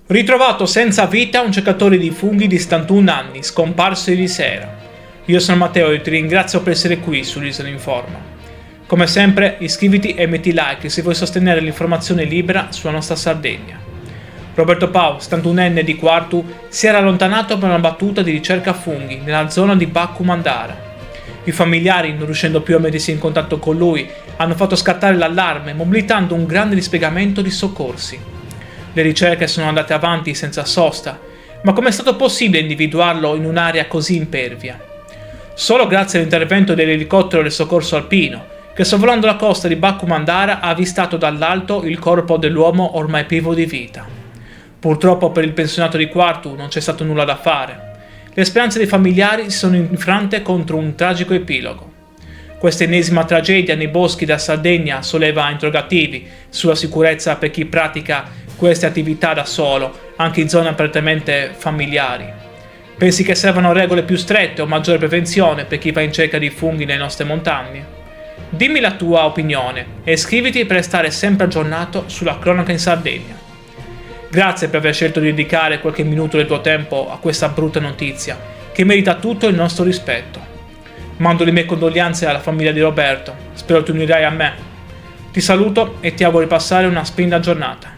Ritrovato senza vita un cercatore di funghi di 71 anni, scomparso ieri sera. Io sono Matteo e ti ringrazio per essere qui sull'Isola Informa. Come sempre, iscriviti e metti like se vuoi sostenere l'informazione libera sulla nostra Sardegna. Roberto Pau, 71enne di Quartu, si era allontanato per una battuta di ricerca funghi nella zona di Baccu Mandara. I familiari, non riuscendo più a mettersi in contatto con lui, hanno fatto scattare l'allarme, mobilitando un grande dispiegamento di soccorsi. Le ricerche sono andate avanti senza sosta, ma com'è stato possibile individuarlo in un'area così impervia? Solo grazie all'intervento dell'elicottero del soccorso alpino, che sorvolando la costa di Baccu Mandara ha avvistato dall'alto il corpo dell'uomo ormai privo di vita. Purtroppo per il pensionato di Quartu non c'è stato nulla da fare. Le speranze dei familiari si sono infrante contro un tragico epilogo. Questa ennesima tragedia nei boschi della Sardegna solleva interrogativi sulla sicurezza per chi pratica queste attività da solo, anche in zone apertamente familiari. Pensi che servano regole più strette o maggiore prevenzione per chi va in cerca di funghi nelle nostre montagne? Dimmi la tua opinione e iscriviti per restare sempre aggiornato sulla cronaca in Sardegna. Grazie per aver scelto di dedicare qualche minuto del tuo tempo a questa brutta notizia, che merita tutto il nostro rispetto. Mando le mie condoglianze alla famiglia di Roberto, spero ti unirai a me. Ti saluto e ti auguro di passare una splendida giornata.